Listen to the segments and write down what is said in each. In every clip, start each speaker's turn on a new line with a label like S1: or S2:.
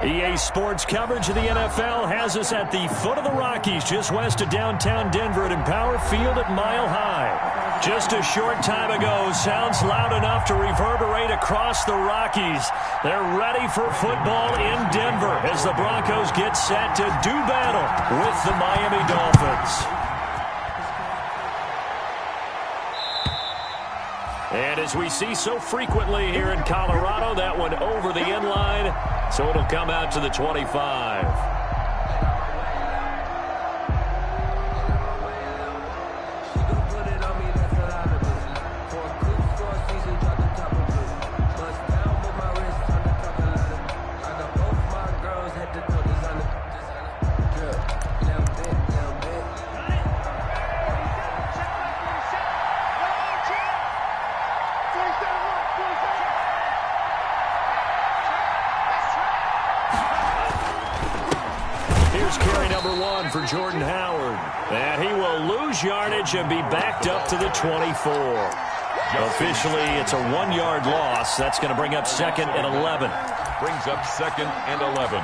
S1: EA Sports coverage of the NFL has us at the foot of the Rockies, just west of downtown Denver at Empower Field at Mile High. Just a short time ago, sounds loud enough to reverberate across the Rockies. They're ready for football in Denver as the Broncos get set to do battle with the Miami Dolphins. And as we see so frequently here in Colorado, that one over the end line, so it'll come out to the 25. For Jordan Howard. And he will lose yardage and be backed up to the 24. Officially, it's a 1-yard loss. That's going to bring up 2nd and 11.
S2: Brings up 2nd and 11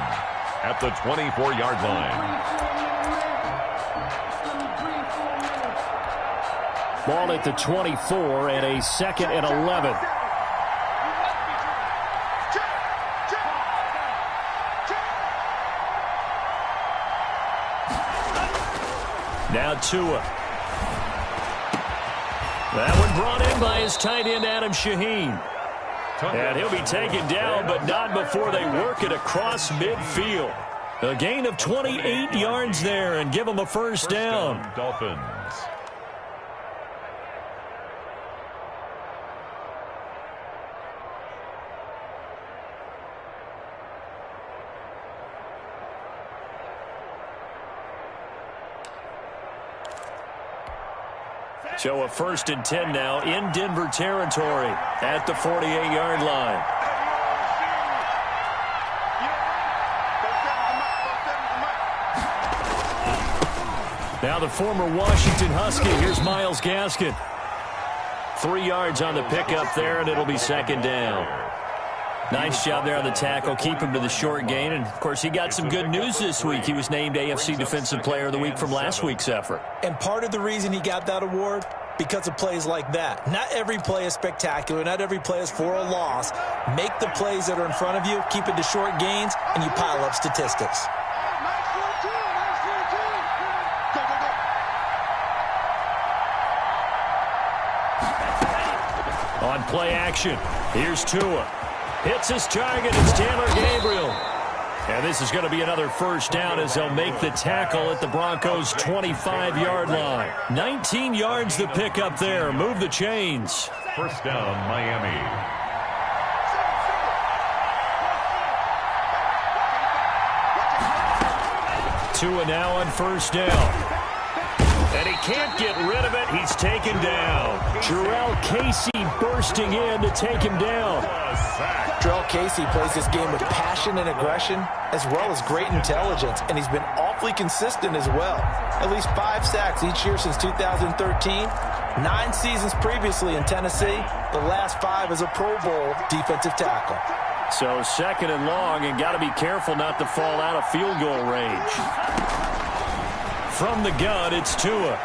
S2: at the 24-yard line.
S1: Ball at the 24 and a 2nd and 11. Now Tua. That one brought in by his tight end, Adam Shaheen. And he'll be taken down, but not before they work it across midfield. A gain of 28 yards there and give them a first down.
S2: Dolphins.
S1: So a 1st and 10 now in Denver territory at the 48-yard line. Now the former Washington Husky. Here's Myles Gaskin. 3 yards on the pickup there, and it'll be 2nd down. Nice job there on the tackle. Keep him to the short gain. And, of course, he got some good news this week. He was named AFC Defensive Player of the Week from last week's effort.
S3: And part of the reason he got that award, because of plays like that. Not every play is spectacular. Not every play is for a loss. Make the plays that are in front of you, keep it to short gains, and you pile up statistics.
S1: On play action, here's Tua. Hits his target, it's Taylor Gabriel. And this is going to be another first down as they'll make the tackle at the Broncos' 25-yard line. 19 yards the pickup there. Move the chains.
S2: First down, Miami.
S1: Tua now on first down. And he can't get rid of it. He's taken down. Jarrell Casey bursting in to take him down.
S3: Jarrell Casey plays this game with passion and aggression as well as great intelligence, and he's been awfully consistent as well. At least 5 sacks each year since 2013, 9 seasons previously in Tennessee, the last 5 as a Pro Bowl defensive tackle.
S1: So 2nd and long, and got to be careful not to fall out of field goal range. From the gun, it's Tua.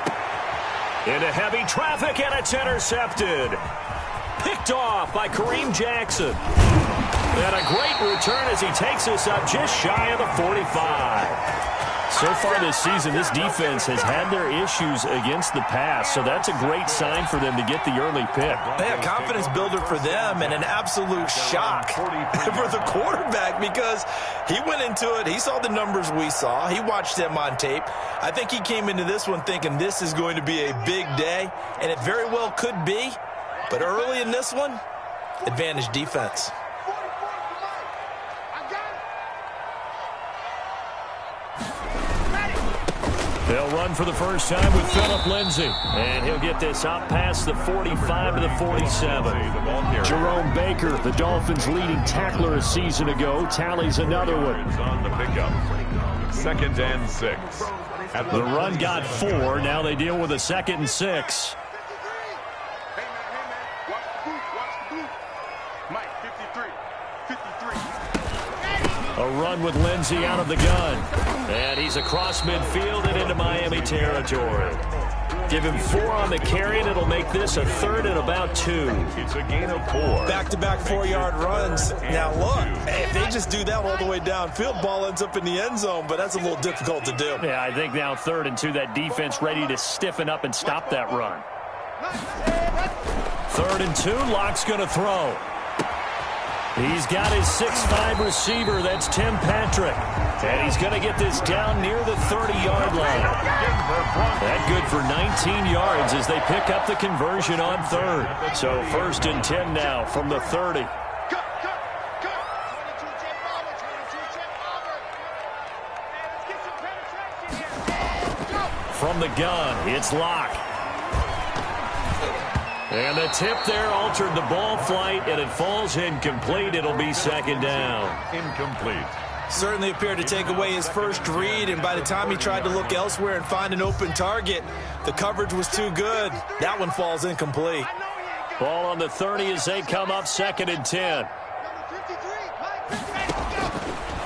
S1: Into heavy traffic, and it's intercepted. Picked off by Kareem Jackson. And a great return as he takes us up just shy of the 45. So far this season, this defense has had their issues against the pass, so that's a great sign for them to get the early pick.
S3: Yeah, confidence builder for them and an absolute shock for the quarterback because he went into it. He saw the numbers we saw. He watched them on tape. I think he came into this one thinking this is going to be a big day, and it very well could be. But early in this one, advantage defense.
S1: They'll run for the first time with Phillip Lindsay. And he'll get this up past the 45 to the 47. Jerome Baker, the Dolphins' leading tackler a season ago, tallies another one.
S2: On the pickup. 2nd and 6.
S1: The run got 4. Now they deal with a 2nd and 6. A run with Lindsey out of the gun. And he's across midfield and into Miami territory. Give him 4 on the carry, and it'll make this a 3rd and about 2.
S2: It's a gain of 4.
S3: Back-to-back 4-yard runs. Now, look, if they just do that all the way downfield, ball ends up in the end zone, but that's a little difficult to do.
S1: Yeah, I think now 3rd and 2, that defense ready to stiffen up and stop that run. 3rd and 2, Locke's going to throw. He's got his 6'5 receiver. That's Tim Patrick. And he's going to get this down near the 30-yard line. That good for 19 yards as they pick up the conversion on 3rd. So 1st and 10 now from the 30. From the gun, it's Locke. And the tip there altered the ball flight, and it falls incomplete. It'll be 2nd down.
S2: Incomplete.
S3: Certainly appeared to take away his first read, and by the time he tried to look elsewhere and find an open target, the coverage was too good. That one falls incomplete.
S1: Ball on the 30 as they come up 2nd and 10.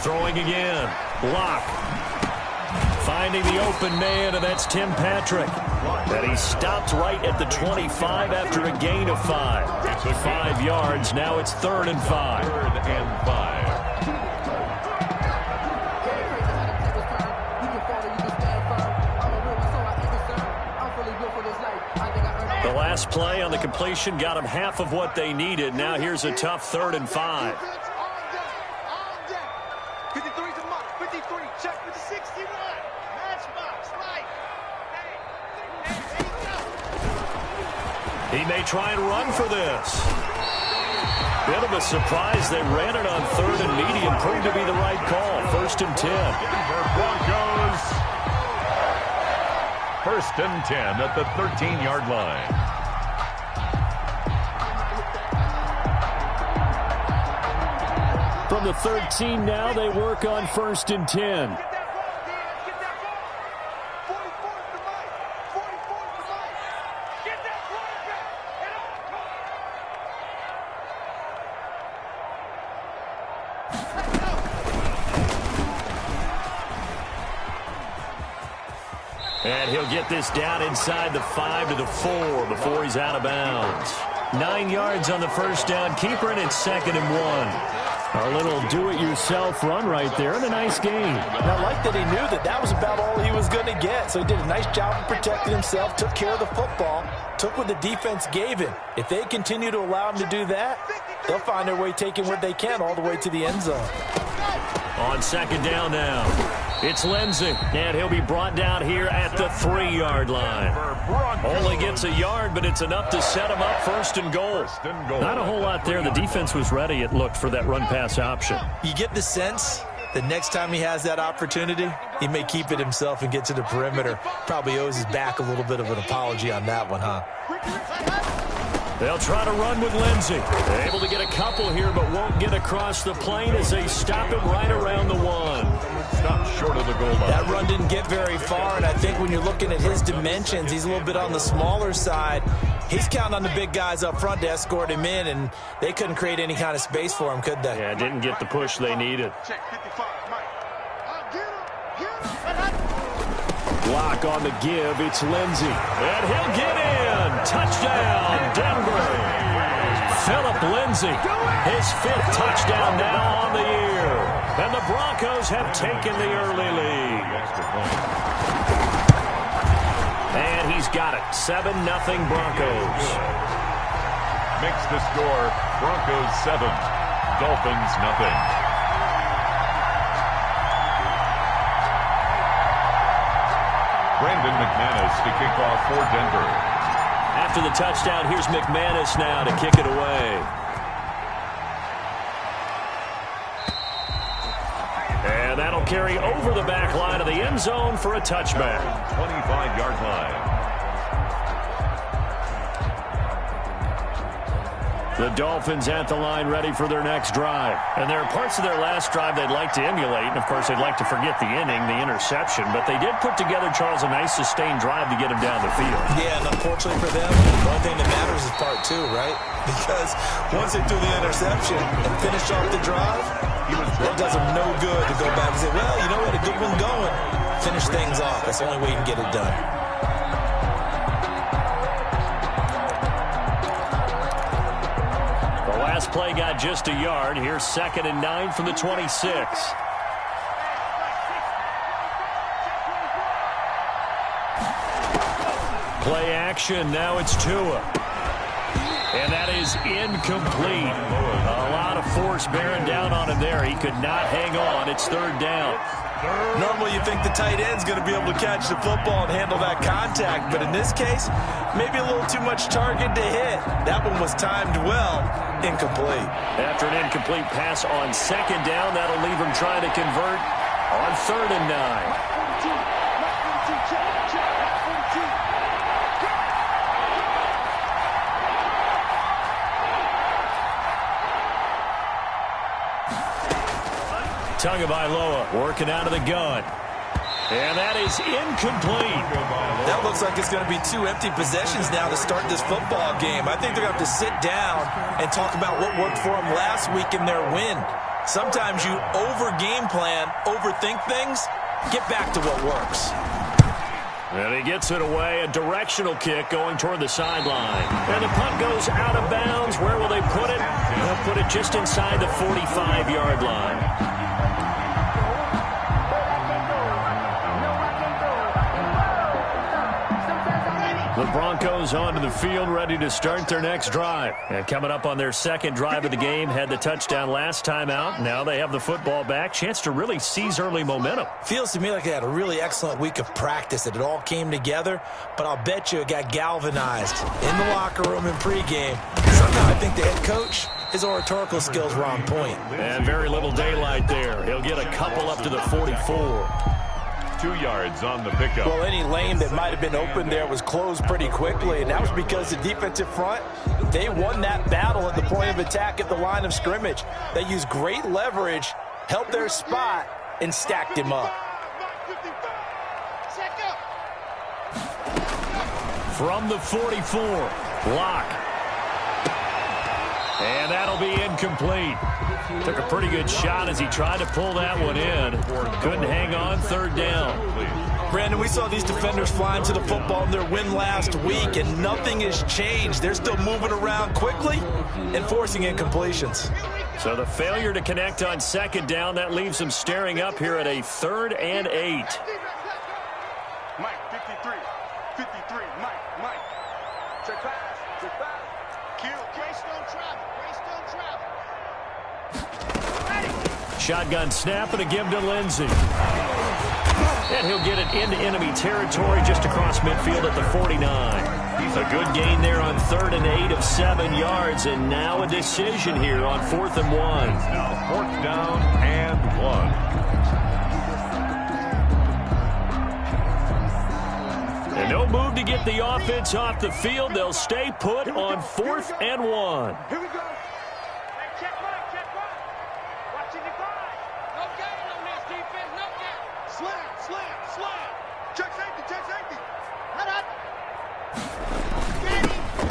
S1: Throwing again. Locke. Finding the open man, and that's Tim Patrick. And he stopped right at the 25 after a gain of 5. 5 yards. Now it's 3rd and 5.
S2: 3rd and 5.
S1: The last play on the completion got them half of what they needed. Now here's a tough 3rd and 5. He may try and run for this. Bit of a surprise. They ran it on 3rd and medium. Proved to be the right call. 1st and 10.
S2: Denver Broncos. 1st and 10 at the 13-yard line.
S1: From the 13 now, they work on 1st and 10. And he'll get this down inside the 5 to the 4 before he's out of bounds. 9 yards on the 1st down keeper, and it's 2nd and 1. A little do-it-yourself run right there, and a nice game.
S3: And I like that he knew that that was about all he was going to get. So he did a nice job of protecting himself, took care of the football, took what the defense gave him. If they continue to allow him to do that, they'll find their way taking what they can all the way to the end zone.
S1: On 2nd down now, it's Lindsey, and he'll be brought down here at the 3-yard line. Only gets a yard, but it's enough to set him up 1st and goal. Not a whole lot there. The defense was ready, it looked, for that run-pass option.
S3: You get the sense that next time he has that opportunity, he may keep it himself and get to the perimeter. Probably owes his back a little bit of an apology on that one, huh?
S1: They'll try to run with Lindsey. They're able to get a couple here, but won't get across the plane as they stop him right around the 1.
S2: Stop short of the goal line.
S3: That run didn't get very far, and I think when you're looking at his dimensions, he's a little bit on the smaller side. He's counting on the big guys up front to escort him in, and they couldn't create any kind of space for him, could they?
S1: Yeah, didn't get the push they needed. Block on the give. It's Lindsey. And he'll get in. Touchdown, Denver. Phillip Lindsey, his 5th touchdown now on the year. And the Broncos have taken the early lead. And he's got it. 7-0 Broncos.
S2: Makes the score Broncos 7, Dolphins nothing. Brandon McManus to kick off for Denver.
S1: After the touchdown, here's McManus now to kick it away. And that'll carry over the back line of the end zone for a touchback.
S2: 25-yard line.
S1: The Dolphins at the line ready for their next drive. And there are parts of their last drive they'd like to emulate. And, of course, they'd like to forget the inning, the interception. But they did put together, Charles, a nice sustained drive to get him down the field.
S3: Yeah, and unfortunately for them, the only thing that matters is part 2, right? Because once they threw the interception and finished off the drive,
S2: he was
S3: It does them no good to go back and say, well, you know what, a good one going. Finish things off. That's the only way you can get it done.
S1: The last play got just a yard. Here's 2nd and 9 from the 26. Play action. Now it's Tua. And that is incomplete. A lot of force bearing down on him there. He could not hang on. It's 3rd down.
S3: Normally you think the tight end's going to be able to catch the football and handle that contact, but in this case, maybe a little too much target to hit. That one was timed well. Incomplete.
S1: After an incomplete pass on 2nd down, that'll leave him trying to convert on 3rd and 9. Tagovailoa working out of the gun. And that is incomplete.
S3: That looks like it's going to be 2 empty possessions now to start this football game. I think they're going to have to sit down and talk about what worked for them last week in their win. Sometimes you over-game plan, overthink things, get back to what works.
S1: And he gets it away, a directional kick going toward the sideline. And the punt goes out of bounds. Where will they put it? They'll put it just inside the 45-yard line. The Broncos onto the field, ready to start their next drive. And coming up on their 2nd drive of the game, had the touchdown last time out. Now they have the football back. Chance to really seize early momentum.
S3: Feels to me like they had a really excellent week of practice, that it all came together. But I'll bet you it got galvanized in the locker room in pregame. Somehow I think the head coach, his oratorical skills were on point.
S1: And very little daylight there. He'll get a couple up to the 44.
S2: 2 yards on the pickup.
S3: Well, any lane that might have been open there was closed pretty quickly, and that was because the defensive front, they won that battle at the point of attack at the line of scrimmage. They used great leverage, held their spot, and stacked him up.
S1: From the 44, block. And that'll be incomplete. Took a pretty good shot as he tried to pull that one in. Couldn't hang on, 3rd down.
S3: Brandon, we saw these defenders flying to the football in their win last week, and nothing has changed. They're still moving around quickly and forcing incompletions.
S1: So the failure to connect on 2nd down, that leaves them staring up here at a 3rd and 8.
S4: Mike, 53, Mike. Check pass. Kill. Greystone travel.
S1: Shotgun snap and a give to Lindsey. And he'll get it into enemy territory just across midfield at the 49. A good gain there on 3rd and 8 of 7 yards, and now a decision here on 4th and 1.
S2: Now 4th down and 1.
S1: And no move to get the offense off the field. They'll stay put on 4th and 1.
S4: Here we go. Check Mike. Watching the five. No gain on this defense. No gain. Slam. Check safety.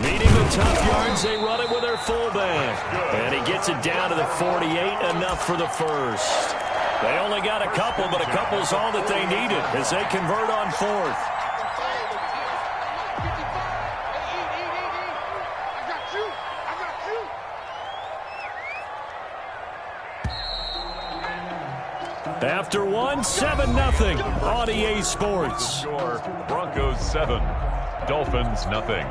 S1: Needing the tough yards, they run it with their fullback. And he gets it down to the 48, enough for the first. They only got a couple, but a couple's all that they needed as they convert on 4th. After 1, 7-0 on EA Sports.
S2: Score, Broncos 7, Dolphins nothing.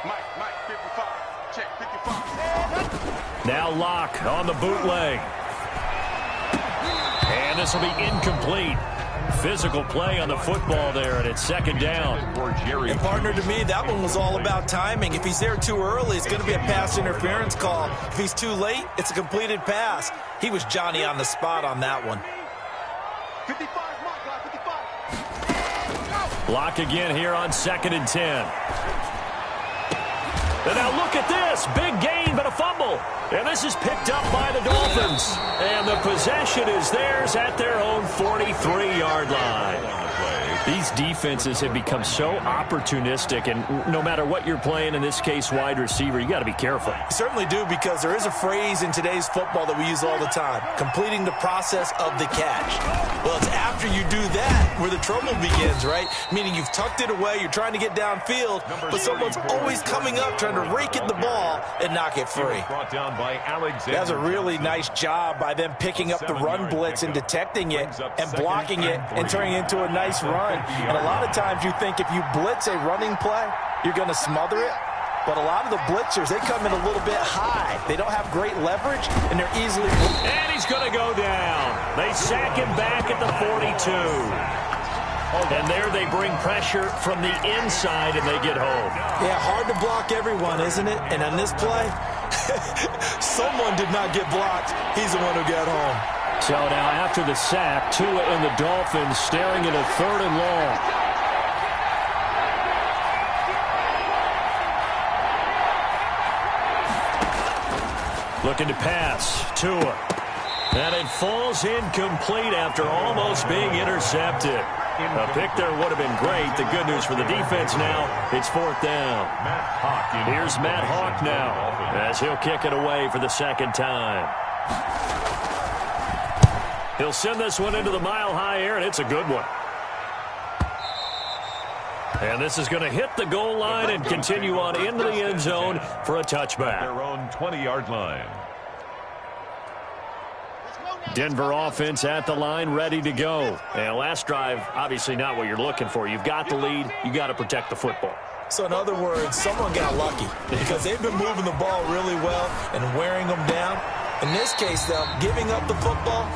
S4: Mike, 55. Check, 55.
S1: Now Locke on the bootleg. And this will be incomplete. Physical play on the football there, and it's 2nd down.
S3: And partner, to me, that one was all about timing. If he's there too early, it's going to be a pass interference call. If he's too late, it's a completed pass. He was Johnny on the spot on that one.
S4: 55, Mike, 55.
S1: Block again here on 2nd and 10. And now look at this. Big gain, but a fumble. And this is picked up by the Dolphins. And the possession is theirs at their own 43-yard line. These defenses have become so opportunistic, and no matter what you're playing, in this case wide receiver, you got to be careful.
S3: You certainly do, because there is a phrase in today's football that we use all the time: completing the process of the catch. Well, it's after you do that where the trouble begins, right? Meaning you've tucked it away, you're trying to get downfield, but someone's always coming up trying to rake at the ball and knock it free. That's a really nice job by them picking up the run blitz and detecting it and blocking it and turning it into a nice run. And a lot of times you think if you blitz a running play, you're going to smother it. But a lot of the blitzers, they come in a little bit high. They don't have great leverage, and they're easily...
S1: And he's going to go down. They sack him back at the 42. And there they bring pressure from the inside, and they get home.
S3: Yeah, hard to block everyone, isn't it? And on this play, someone did not get blocked. He's the one who got home.
S1: So now after the sack, Tua and the Dolphins staring at a 3rd and long. Looking to pass, Tua. And it falls incomplete after almost being intercepted. A pick there would have been great. The good news for the defense now, it's 4th down. Here's Matt Hawk now as he'll kick it away for the 2nd time. He'll send this one into the mile-high air, and it's a good one. And this is going to hit the goal line and continue on into the end zone for a touchback.
S2: Their own 20-yard line.
S1: Denver offense at the line, ready to go. And last drive, obviously not what you're looking for. You've got the lead. You got to protect the football.
S3: So in other words, someone got lucky because they've been moving the ball really well and wearing them down. In this case, though, giving up the football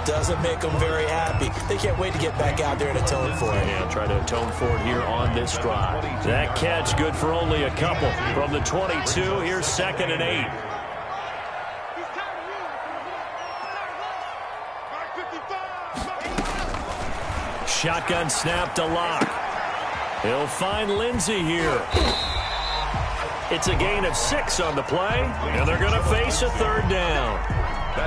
S3: doesn't make them very happy. They can't wait to get back out there and atone for it.
S1: Yeah, try to atone for it here on this drive. That catch good for only a couple. From the 22, here's 2nd and 8. Shotgun snap to Locke. He'll find Lindsey here. It's a gain of 6 on the play, and they're going to face a 3rd down.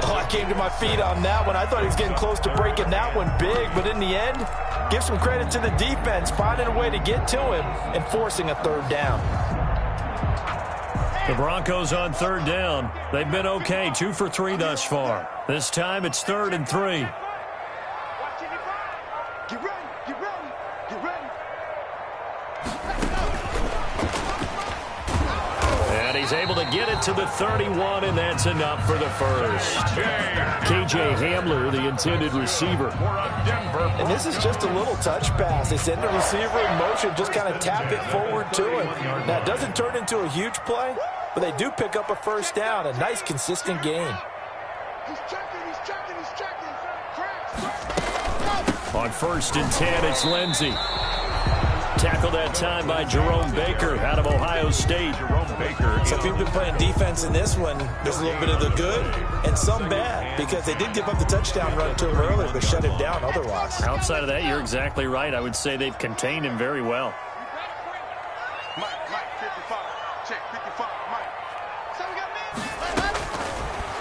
S3: Oh, I came to my feet on that one. I thought he was getting close to breaking that one big, but in the end, give some credit to the defense, finding a way to get to him and forcing a 3rd down.
S1: The Broncos on 3rd down. They've been okay, 2 for 3 thus far. This time it's 3rd and 3.
S4: Get ready, get ready, get ready.
S1: And he's able to get it to the 31, and that's enough for the first. KJ Hamler, the intended receiver.
S3: And this is just a little touch pass. They send the receiver in motion, just kind of tap it forward to him. Now, it doesn't turn into a huge play, but they do pick up a 1st down, a nice, consistent gain.
S4: He's checking, he's checking, he's checking.
S1: On 1st and 10, it's Lindsey. Tackled that time by Jerome Baker out of Ohio State.
S3: So if you've been playing defense in this one, there's a little bit of the good and some bad, because they did give up the touchdown run to him earlier, but shut him down otherwise.
S1: Outside of that, you're exactly right. I would say they've contained him very well.
S4: Mike, 55. Check, 55, Mike. So we got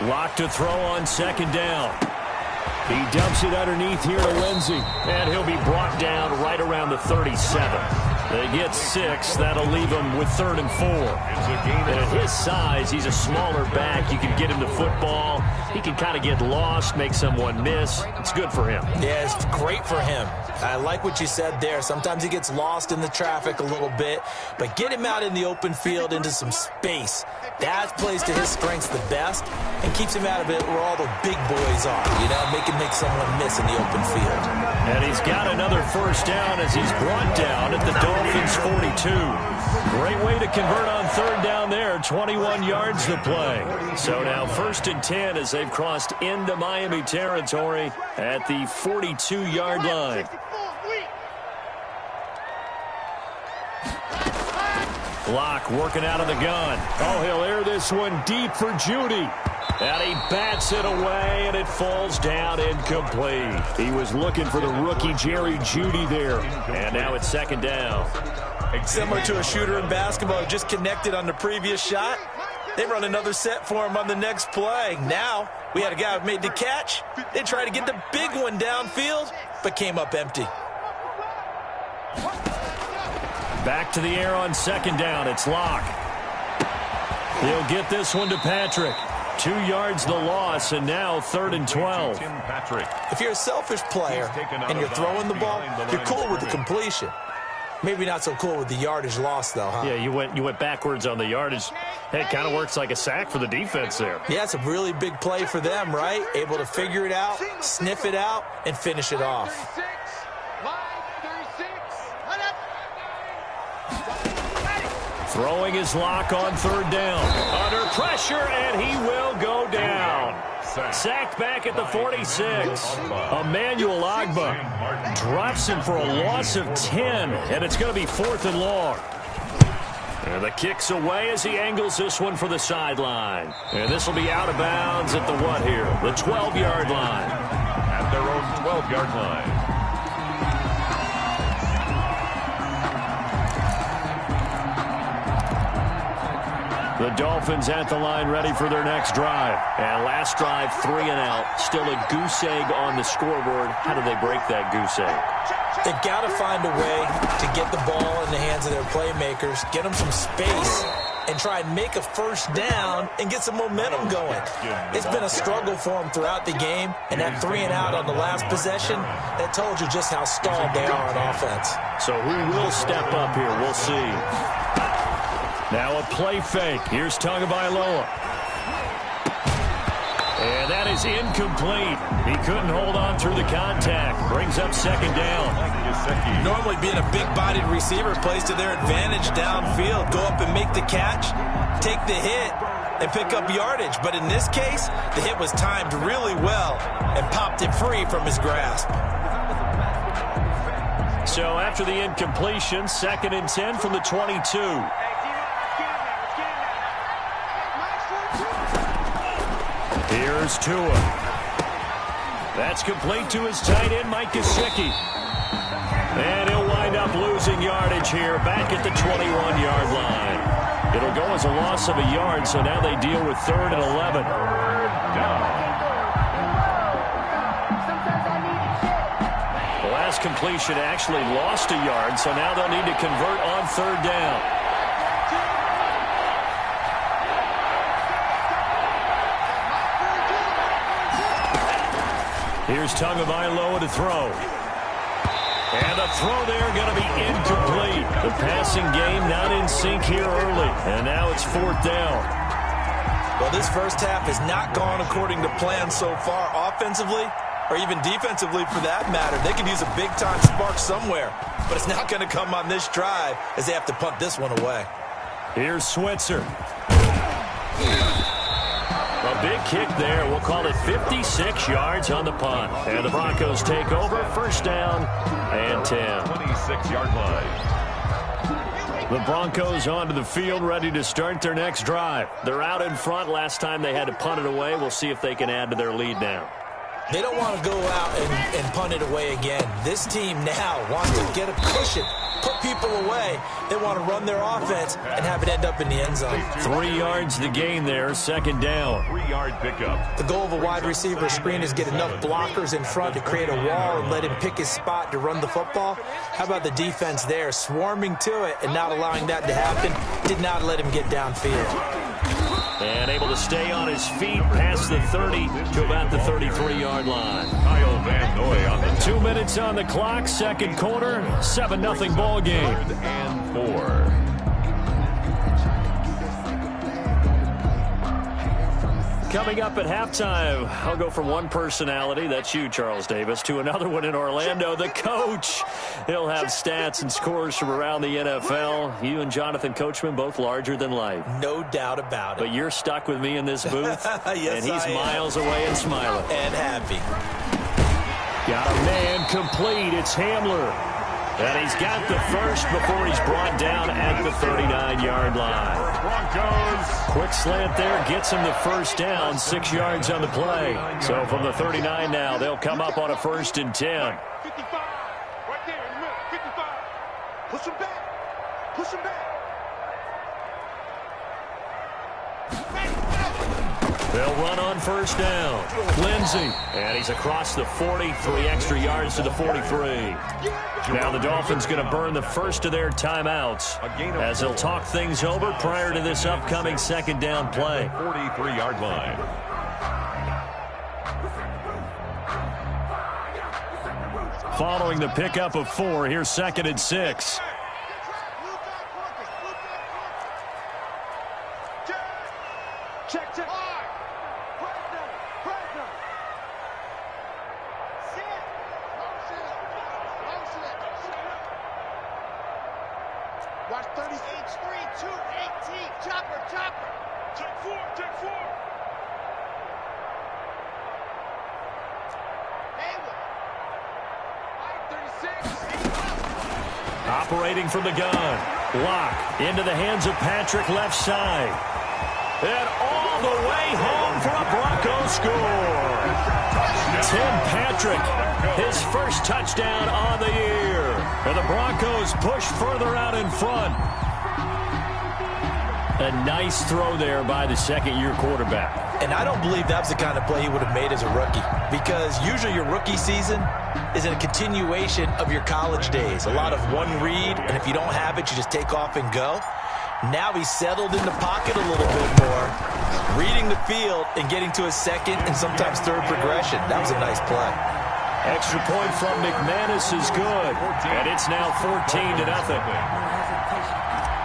S4: men.
S1: Lock to throw on 2nd down. He dumps it underneath here to Lindsey, and he'll be brought down right around the 37. They get 6. That'll leave him with 3rd and 4. And at his size, he's a smaller back. You can get him the football. He can kind of get lost, make someone miss. It's good for him.
S3: Yeah, it's great for him. I like what you said there. Sometimes he gets lost in the traffic a little bit, but get him out in the open field into some space. That plays to his strengths the best and keeps him out of it where all the big boys are, you know, make someone miss in the open field.
S1: And he's got another 1st down as he's brought down at the Dolphins' 42. Great way to convert on 3rd down there, 21 yards to play. So now 1st and 10 as they've crossed into Miami territory at the 42-yard line. Locke working out of the gun. Oh, he'll air this one deep for Judy. And he bats it away, and it falls down incomplete. He was looking for the rookie Jerry Jeudy there. And now it's 2nd down.
S3: Similar to a shooter in basketball who just connected on the previous shot. They run another set for him on the next play. Now, we had a guy who made the catch. They tried to get the big one downfield, but came up empty.
S1: Back to the air on second down. It's Locke. He'll get this one to Patrick. 2 yards the loss, and now 3rd and 12.
S3: If you're a selfish player and you're throwing the ball, you're cool with the completion. Maybe not so cool with the yardage loss, though, huh?
S1: Yeah, you went backwards on the yardage. Hey, it kind of works like a sack for the defense there.
S3: Yeah, it's a really big play for them, right? Able to figure it out, sniff it out, and finish it off.
S1: Throwing his Lock on 3rd down. Under pressure, and he will go down. Sacked back at the 46. Emmanuel Ogbah drops him for a loss of 10, and it's going to be 4th and long. And the kick's away as he angles this one for the sideline. And this will be out of bounds at the what here? The 12-yard line.
S2: At their own 12-yard line.
S1: The Dolphins at the line ready for their next drive. And last drive, 3 and out. Still a goose egg on the scoreboard. How do they break that goose egg?
S3: They've got to find a way to get the ball in the hands of their playmakers, get them some space, and try and make a first down and get some momentum going. It's been a struggle for them throughout the game, and that 3 and out on the last possession, that told you just how stalled they are on offense.
S1: So who will step up here? We'll see. Now a play fake. Here's Tagovailoa. And that is incomplete. He couldn't hold on through the contact. Brings up 2nd down.
S3: Normally being a big-bodied receiver plays to their advantage downfield. Go up and make the catch, take the hit, and pick up yardage. But in this case, the hit was timed really well and popped it free from his grasp.
S1: So after the incompletion, 2nd and 10 from the 22. Here's Tua. That's complete to his tight end, Mike Gesicki. And he'll wind up losing yardage here back at the 21-yard line. It'll go as a loss of a yard, so now they deal with 3rd and 11. The last completion actually lost a yard, so now they'll need to convert on 3rd down. Here's Tagovailoa to throw. And the throw there going to be incomplete. The passing game not in sync here early. And now it's 4th down.
S3: Well, this first half has not gone according to plan so far offensively or even defensively for that matter. They could use a big-time spark somewhere, but it's not going to come on this drive as they have to punt this one away.
S1: Here's Switzer. A big kick there. We'll call it 56 yards on the punt. And the Broncos take over. 1st down and 10.
S2: 26-yard line.
S1: The Broncos onto the field ready to start their next drive. They're out in front. Last time they had to punt it away. We'll see if they can add to their lead now.
S3: They don't want to go out and punt it away again. This team now wants to get a cushion, put people away. They want to run their offense and have it end up in the end zone.
S1: 3 yards the gain there, 2nd down.
S2: 3-yard pickup.
S3: The goal of a wide receiver screen is get enough blockers in front to create a wall and let him pick his spot to run the football. How about the defense there, swarming to it and not allowing that to happen? Did not let him get downfield.
S1: And able to stay on his feet past the 30 to about the 33-yard line.
S2: Kyle Van Noy on the
S1: 2 minutes on the clock, 2nd quarter, 7-0 ball game.
S2: 3rd and 4.
S1: Coming up at halftime, I'll go from one personality, that's you, Charles Davis, to another one in Orlando, the coach. He'll have stats and scores from around the NFL. You and Jonathan Coachman, both larger than life.
S3: No doubt about it.
S1: But you're stuck with me in this booth,
S3: yes,
S1: and he's
S3: I am.
S1: miles away and smiling.
S3: And happy.
S1: Got a man complete. It's Hamler. And he's got the first before he's brought down at the 39-yard line.
S2: Broncos.
S1: Quick slant there gets him the 1st down, 6 yards on the play. So from the 39 now, they'll come up on a 1st and 10.
S4: 55. Right there in the middle. 55. Push him back. Push him back.
S1: They'll run on first down. Lindsey. And he's across the 40, 3 extra yards to the 43. Now the Dolphins going to burn the first of their timeouts as they'll talk things over prior to this upcoming second down play.
S2: 43-yard line.
S1: Following the pickup of 4, here's 2nd and 6.
S4: Check, check. Watch 30. H3, 2, 18. Chopper, chopper. Check 4, check 4.
S1: Operating from the gun. Lock into the hands of Patrick, left side. And all the way home for a Broncos score. Tim Patrick, his first touchdown on the year. And the Broncos push further out in front. A nice throw there by the second-year quarterback.
S3: And I don't believe that was the kind of play he would have made as a rookie, because usually your rookie season is a continuation of your college days. A lot of one read, and if you don't have it, you just take off and go. Now he's settled in the pocket a little bit more, reading the field and getting to his second and sometimes third progression. That was a nice play.
S1: Extra point from McManus is good, and it's now 14-0.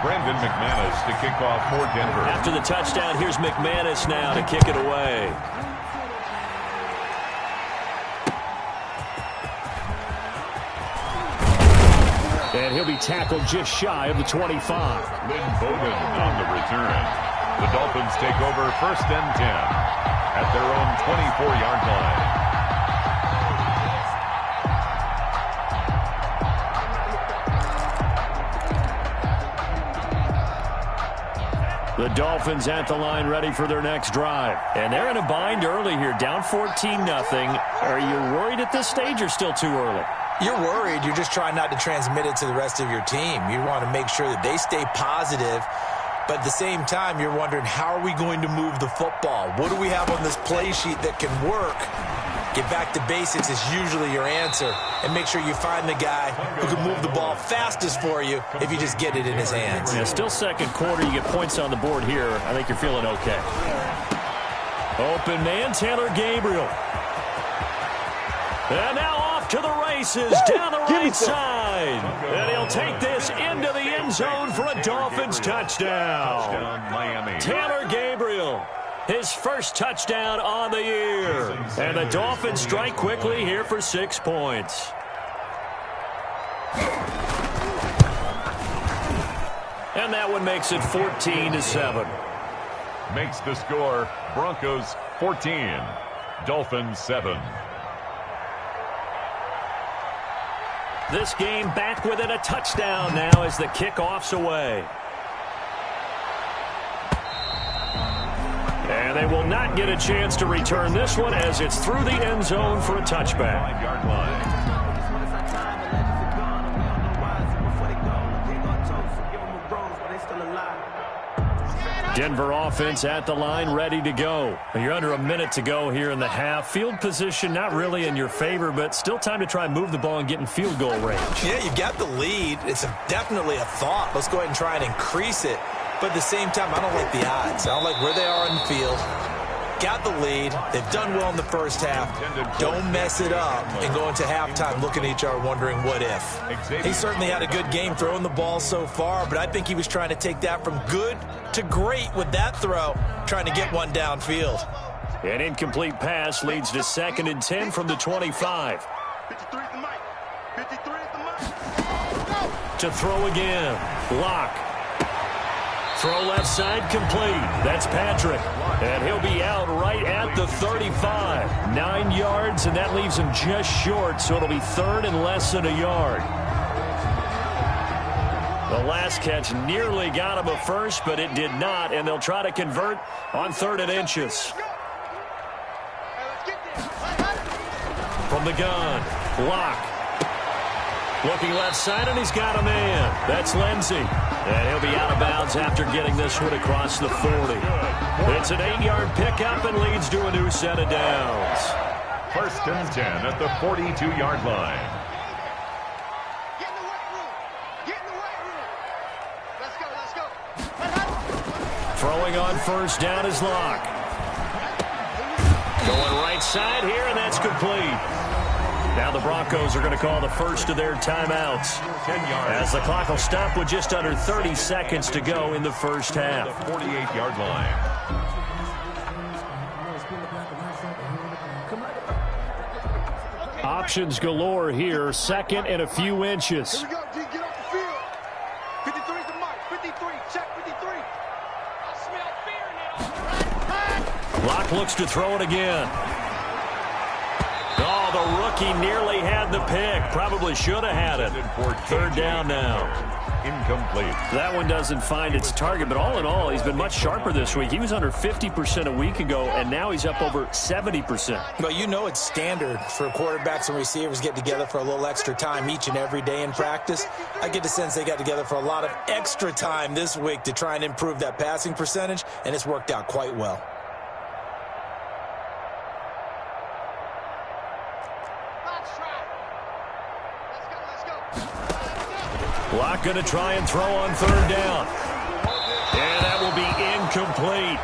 S2: Brandon McManus to kick off for Denver.
S1: After the touchdown, here's McManus now to kick it away. And he'll be tackled just shy of the 25.
S2: Lynn Bowden on the return. The Dolphins take over 1st and 10 at their own 24-yard line.
S1: The Dolphins at the line ready for their next drive. And they're in a bind early here, down 14-0. Are you worried at this stage or still too early?
S3: You're worried. You're just trying not to transmit it to the rest of your team. You want to make sure that they stay positive. But at the same time, you're wondering, how are we going to move the football? What do we have on this play sheet that can work? Get back to basics is usually your answer. And make sure you find the guy who can move the ball fastest for you if you just get it in his hands.
S1: Yeah, still second quarter. You get points on the board here. I think you're feeling okay. Open man, Taylor Gabriel. And now off to the races down the right side. And he'll take this into the end zone for a Dolphins touchdown.
S2: Miami.
S1: Taylor Gabriel, his first touchdown on the year. And the Dolphins strike quickly here for 6 points. And that one makes it 14-7.
S2: Makes the score Broncos 14, Dolphins 7.
S1: This game back within a touchdown now as the kickoff's away. And they will not get a chance to return this one as it's through the end zone for a touchback.
S2: 5-yard line.
S1: Denver offense at the line, ready to go. You're under a minute to go here in the half. Field position not really in your favor, but still time to try and move the ball and get in field goal range.
S3: Yeah, you've got the lead. It's definitely a thought. Let's go ahead and try and increase it. But at the same time, I don't like the odds. I don't like where they are in the field. Got the lead. They've done well in the first half. Don't mess it up and go into halftime looking at each other wondering what if. He certainly had a good game throwing the ball so far, but I think he was trying to take that from good to great with that throw, trying to get one downfield.
S1: An incomplete pass leads to 2nd and 10 from the 25.
S4: 53 at the mic. 53 at the mic.
S1: To throw again. Lock. Throw left side complete. That's Patrick. And he'll be out right at the 35. 9 yards, and that leaves him just short, so it'll be 3rd and less than a yard. The last catch nearly got him a first, but it did not, and they'll try to convert on 3rd and inches. From the gun, Lock. Looking left side, and he's got a man. That's Lindsey. And he'll be out of bounds after getting this one across the 40. It's an 8-yard pickup and leads to a new set of downs.
S2: 1st and 10 at the 42-yard line.
S4: Get in the weight room. Get in the weight room. Let's go, let's go.
S1: Throwing on 1st down is Locke. Going right side here, and that's complete. Now the Broncos are going to call the first of their timeouts,
S2: 10 yards.
S1: as the clock will stop with just under 30 seconds to go in the first half.
S2: The 48-yard line.
S1: Options galore here, 2nd and a few inches.
S4: Here we go, D. Get off the field. 53 is the mark. 53. Check 53. I smell fear in it.
S1: Locke looks to throw it again. Oh, the rookie nearly had the pick. Probably should have had it. 3rd down now.
S2: Incomplete.
S1: That one doesn't find its target, but all in all, he's been much sharper this week. He was under 50% a week ago, and now he's up over 70%.
S3: Well, you know it's standard for quarterbacks and receivers get together for a little extra time each and every day in practice. I get the sense they got together for a lot of extra time this week to try and improve that passing percentage, and it's worked out quite well.
S1: Locke going to try and throw on 3rd down. And that will be incomplete.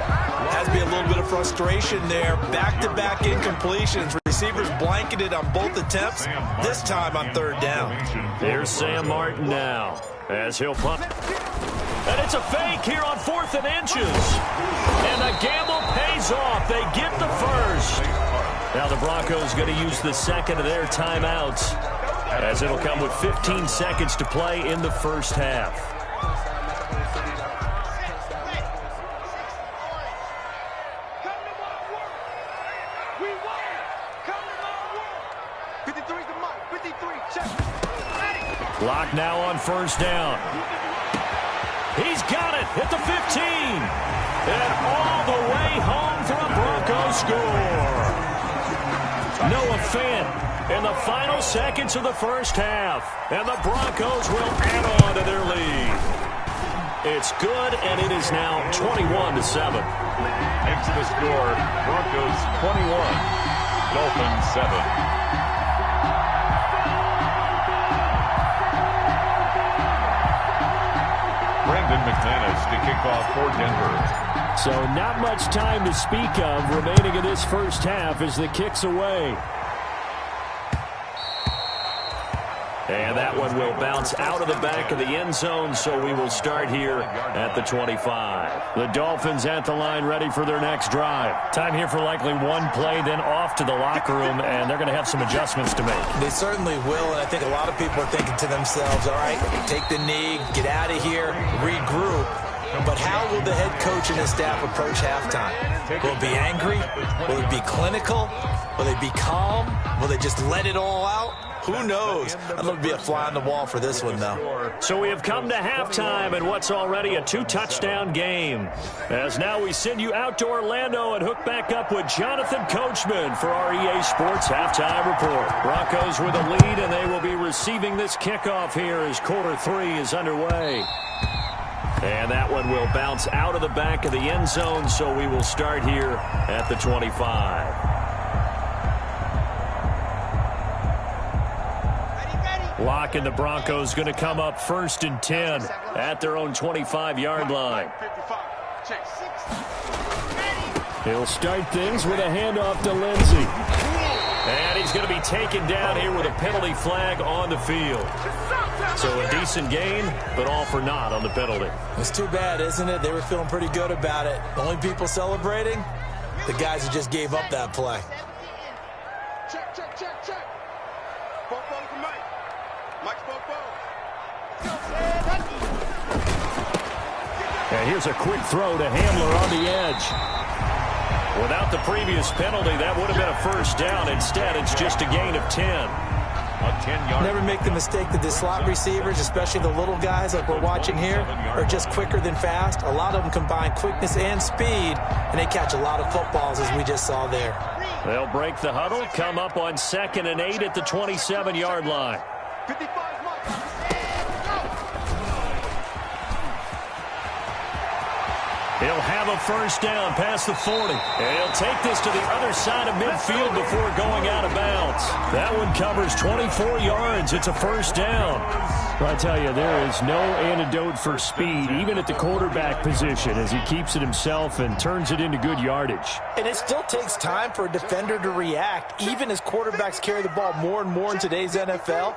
S3: Has to be a little bit of frustration there. Back-to-back incompletions. Receivers blanketed on both attempts, this time on 3rd down.
S1: Here's Sam Martin now as he'll punt. And it's a fake here on 4th and inches. And the gamble pays off. They get the first. Now the Broncos going to use the 2nd of their timeouts, as it'll come with 15 seconds to play in the first half.
S4: Come to my work. We won. Come to my work. 53 is the mark. 53. Check.
S1: Locke now on 1st down. He's got it at the 15. And all the way home for a Broncos score. Noah Fant in the final seconds of the first half. And the Broncos will add on to their lead. It's good, and it is now 21-7.
S2: Next to the score, Broncos 21, Dolphins 7. Brandon McManus to kick off for Denver.
S1: So not much time to speak of remaining in this first half as the kick's away. And that one will bounce out of the back of the end zone, so we will start here at the 25. The Dolphins at the line ready for their next drive. Time here for likely one play, then off to the locker room, and they're going to have some adjustments to make.
S3: They certainly will, and I think a lot of people are thinking to themselves, all right, take the knee, get out of here, regroup. But how will the head coach and his staff approach halftime? Will it be angry? Will it be clinical? Will they be calm? Will they just let it all out? Who knows? I'd love to be a fly on the wall for this one, though.
S1: So we have come to halftime in what's already a 2-touchdown game. As now we send you out to Orlando and hook back up with Jonathan Coachman for our EA Sports Halftime Report. Broncos with a lead, and they will be receiving this kickoff here as quarter 3 is underway. And that one will bounce out of the back of the end zone, so we will start here at the 25. Locke and the Broncos going to come up 1st and 10 at their own 25-yard line. He'll start things with a handoff to Lindsey. And he's going to be taken down here with a penalty flag on the field. So a decent gain, but all for naught on the penalty.
S3: It's too bad, isn't it? They were feeling pretty good about it. The only people celebrating, the guys who just gave up that play.
S4: Check, check, check, check. Spoke ball for Mike. Mike spoke ball.
S1: And here's a quick throw to Hamler on the edge. Without the previous penalty, that would have been a first down. Instead, it's just a gain of 10.
S2: A 10-yard.
S3: Never make the mistake that the slot receivers, especially the little guys like we're watching here, are just quicker than fast. A lot of them combine quickness and speed, and they catch a lot of footballs, as we just saw there.
S1: They'll break the huddle, come up on 2nd and 8 at the 27-yard line.
S4: 55 Mike.
S1: He'll have a first down past the 40. And he'll take this to the other side of midfield before going out of bounds. That one covers 24 yards. It's a first down. Well, I tell you, there is no antidote for speed, even at the quarterback position, as he keeps it himself and turns it into good yardage.
S3: And it still takes time for a defender to react, even as quarterbacks carry the ball more and more in today's NFL.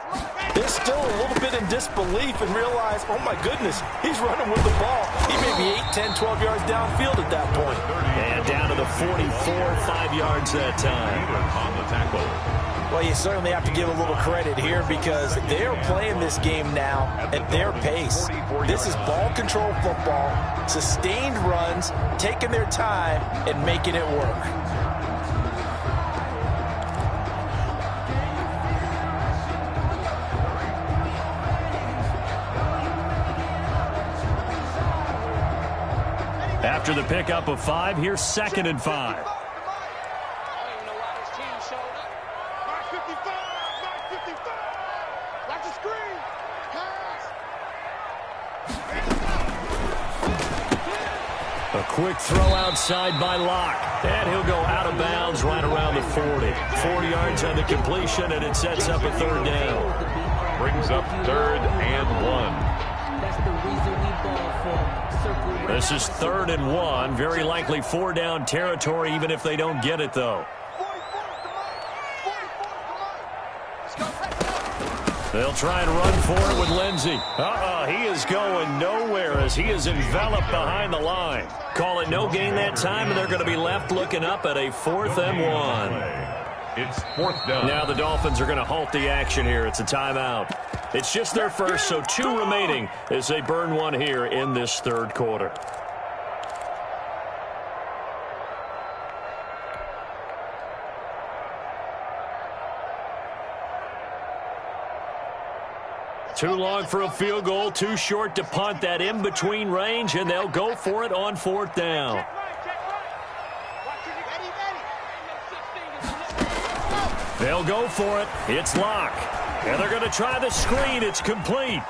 S3: They're still a little bit in disbelief and realize, oh my goodness, he's running with the ball. He may be 8, 10, 12 yards downfield at that point.
S1: And down to the 44, 5 yards that time.
S2: On the tackle.
S3: Well, you certainly have to give a little credit here because they're playing this game now at their pace. This is ball control football, sustained runs, taking their time and making it work.
S1: After the pickup of 5, here's 2nd and 5. A quick throw outside by Locke. And he'll go out of bounds right around the 40. 4 yards on the completion, and it sets up a third down.
S2: Brings up 3rd and 1.
S5: That's the reason we ball for.
S1: This is 3rd and 1. Very likely 4-down territory, even if they don't get it, though. They'll try and run for it with Lindsey. He is going nowhere as he is enveloped behind the line. Call it no gain that time, and they're going to be left looking up at a 4th and 1.
S2: It's 4th down.
S1: Now the Dolphins are going to halt the action here. It's a timeout. It's just their first, so 2 remaining as they burn one here in this 3rd quarter. Too long for a field goal, too short to punt. That in-between range, and they'll go for it on 4th down. They'll go for it. It's Locke. And they're going to try the screen. It's complete.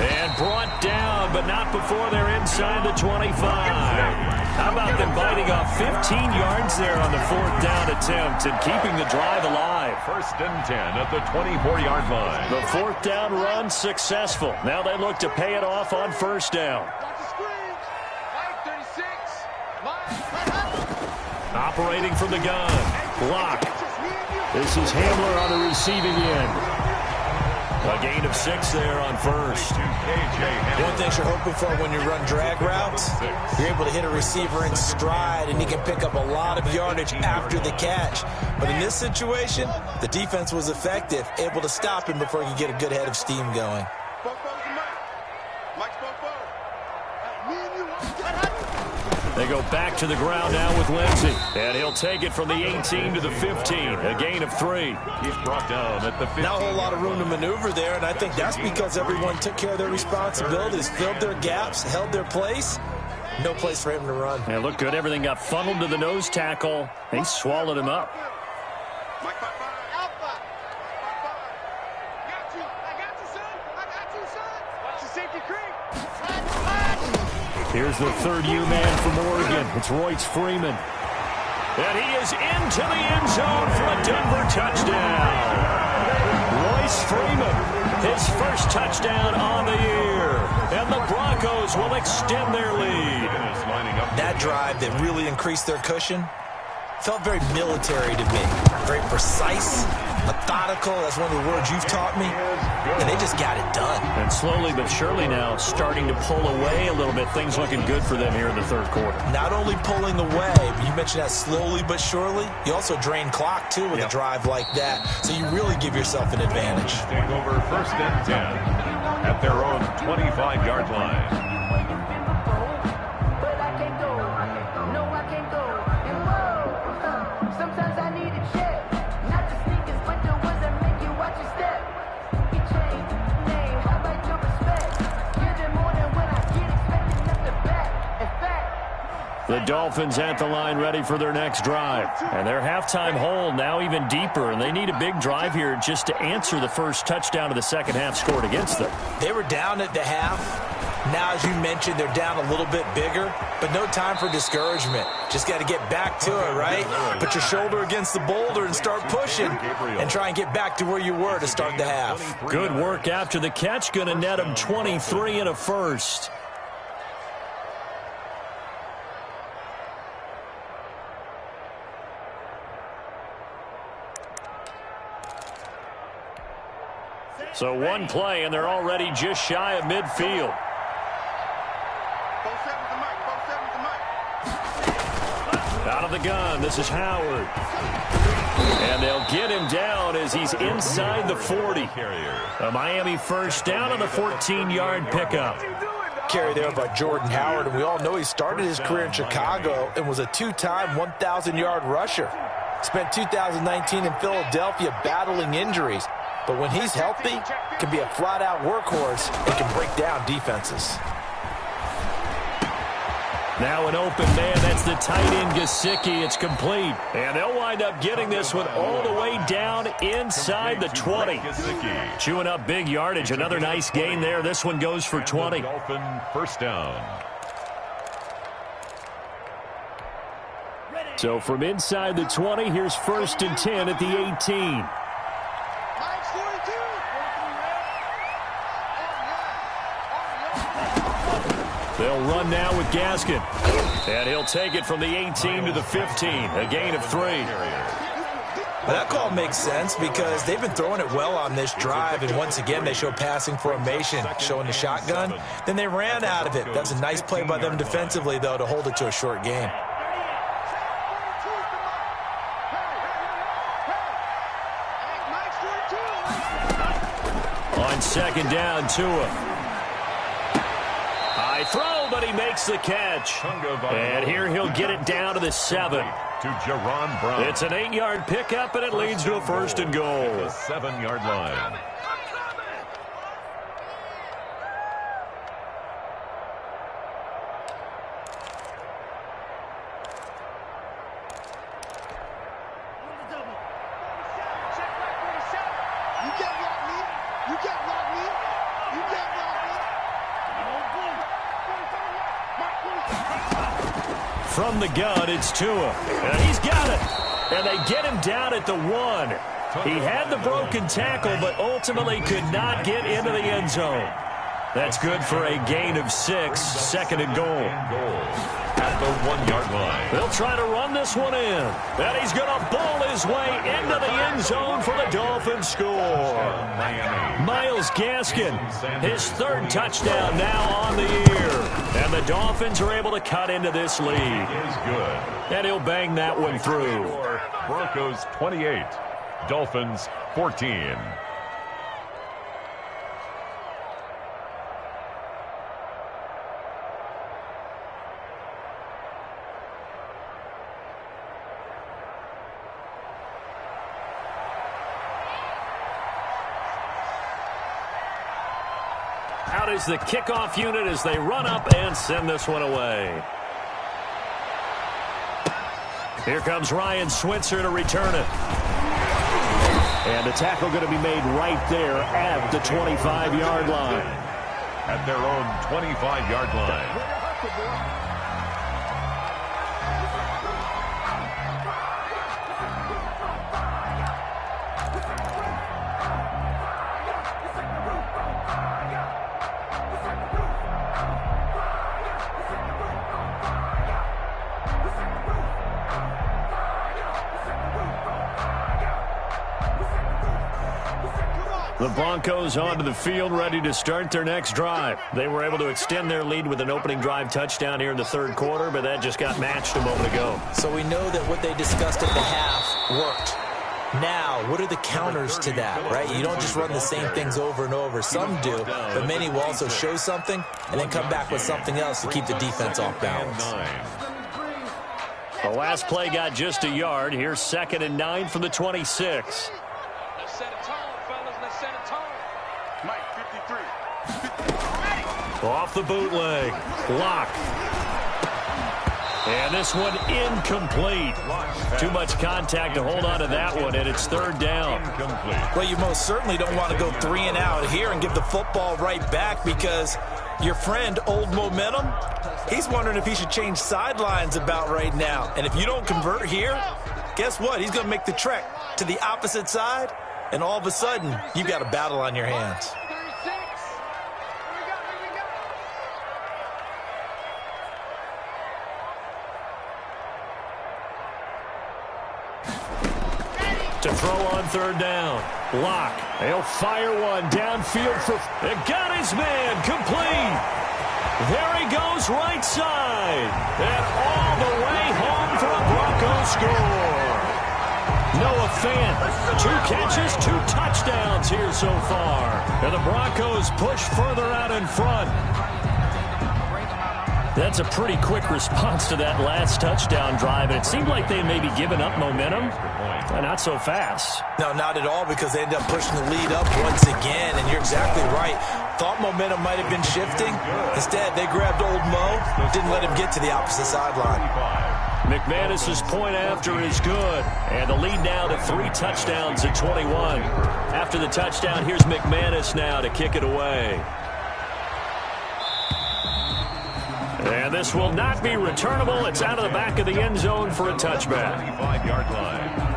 S1: And brought down, but not before they're inside the 25. How about them biting off 15 yards there on the 4th down attempt and keeping the drive alive?
S2: 1st and 10 at the 24-yard line.
S1: The 4th down run successful. Now they look to pay it off on 1st down. Operating from the gun. Locke. This is Hamler on the receiving end. A gain of 6 there on 1st.
S3: One thing you're hoping for when you run drag routes, you're able to hit a receiver in stride, and he can pick up a lot of yardage after the catch. But in this situation, the defense was effective, able to stop him before he could get a good head of steam going.
S1: They go back to the ground now with Lindsey. And he'll take it from the 18 to the 15. A gain of 3.
S2: He's brought down at the 15.
S3: Not a whole lot of room to maneuver there, and I think that's because everyone took care of their responsibilities, filled their gaps, held their place. No place for him to run.
S1: Yeah, looked good. Everything got funneled to the nose tackle. They swallowed him up. Here's the 3rd U-man from Oregon. It's Royce Freeman. And he is into the end zone for a Denver touchdown. Royce Freeman, his first touchdown on the year. And the Broncos will extend their lead.
S3: That drive that really increased their cushion felt very military to me. Very precise, methodical. That's one of the words you've taught me. And they just got it done.
S1: And slowly but surely now starting to pull away a little bit. Things looking good for them here in the 3rd quarter.
S3: Not only pulling away, but you mentioned that slowly but surely. You also drain clock, too, with a drive like that. So you really give yourself an advantage.
S2: Take over 1st and 10 at their own 25-yard line.
S1: The Dolphins at the line ready for their next drive. And their halftime hole now even deeper, and they need a big drive here just to answer the first touchdown of the second half scored against them.
S3: They were down at the half. Now, as you mentioned, they're down a little bit bigger, but no time for discouragement. Just got to get back to it, right? Put your shoulder against the boulder and start pushing and try and get back to where you were to start the half.
S1: Good work after the catch. Going to net him 23 and a first. So one play, and they're already just shy of midfield. Out of the gun, this is Howard. And they'll get him down as he's inside the 40. A Miami first down on a 14-yard pickup.
S3: Carry there by Jordan Howard, and we all know he started his career in Chicago and was a two-time 1,000-yard rusher. Spent 2019 in Philadelphia battling injuries. But when he's healthy, can be a flat-out workhorse and can break down defenses.
S1: Now an open man, that's the tight end Gesicki. It's complete. And they'll wind up getting this one all the way down inside the 20. Chewing up big yardage. Another nice gain there. This one goes for 20.
S2: Dolphin first down.
S1: So from inside the 20, here's 1st and 10 at the 18. They'll run now with Gaskin. And he'll take it from the 18 to the 15. A gain of 3.
S3: Well, that call makes sense because they've been throwing it well on this drive, and once again they show passing formation, showing the shotgun. Then they ran out of it. That's a nice play by them defensively, though, to hold it to a short game.
S1: On second down, Tua. High throw, but he makes the catch. And here he'll get it down to the 7.
S2: To Jaron Brown.
S1: It's an 8-yard pickup, and it leads to a 1st and goal.
S2: The 7-yard line.
S1: From the gun, it's Tua. And he's got it. And they get him down at the 1. He had the broken tackle, but ultimately could not get into the end zone. That's good for a gain of 6, 2nd and goal.
S2: At the 1-yard line.
S1: They'll try to run this one in. And he's going to ball his way into the end zone for the Dolphins score. Myles Gaskin, his 3rd touchdown now on the year. And the Dolphins are able to cut into this lead.
S2: Is good.
S1: And he'll bang that one through.
S2: Broncos 28, Dolphins 14.
S1: Out is the kickoff unit as they run up and send this one away. Here comes Ryan Switzer to return it. And the tackle going to be made right there at the 25-yard line.
S2: At their own 25-yard line.
S1: The Broncos onto the field, ready to start their next drive. They were able to extend their lead with an opening drive touchdown here in the 3rd quarter, but that just got matched a moment ago.
S3: So we know that what they discussed at the half worked. Now, what are the counters to that, right? You don't just run the same things over and over. Some do, but many will also show something and then come back with something else to keep the defense off balance.
S1: The last play got just a yard. Here's 2nd and 9 from the 26. Off the bootleg. Block. And this one incomplete. Too much contact to hold on to that one, and it's 3rd down.
S3: Well, you most certainly don't want to go 3 and out here and give the football right back because Your friend, Old Momentum, he's wondering if he should change sidelines about right now. And if you don't convert here, guess what? He's going to make the trek to the opposite side, and all of a sudden, you've got a battle on your hands.
S1: To throw on third down. Block. He'll fire one downfield for... It got his man. Complete. There he goes right side. And all the way home for a Broncos score. Noah Fant, 2 catches, 2 touchdowns here so far. And the Broncos push further out in front. That's a pretty quick response to that last touchdown drive. And it seemed like they may be giving up momentum. Not so fast.
S3: No, not at all, because they end up pushing the lead up once again. And you're exactly right. Thought momentum might have been shifting. Instead, they grabbed Old Mo, didn't let him get to the opposite sideline.
S1: McManus's point after is good. And the lead now to 3 touchdowns at 21. After the touchdown, here's McManus now to kick it away. And this will not be returnable. It's out of the back of the end zone for a touchback.
S2: 25-yard line.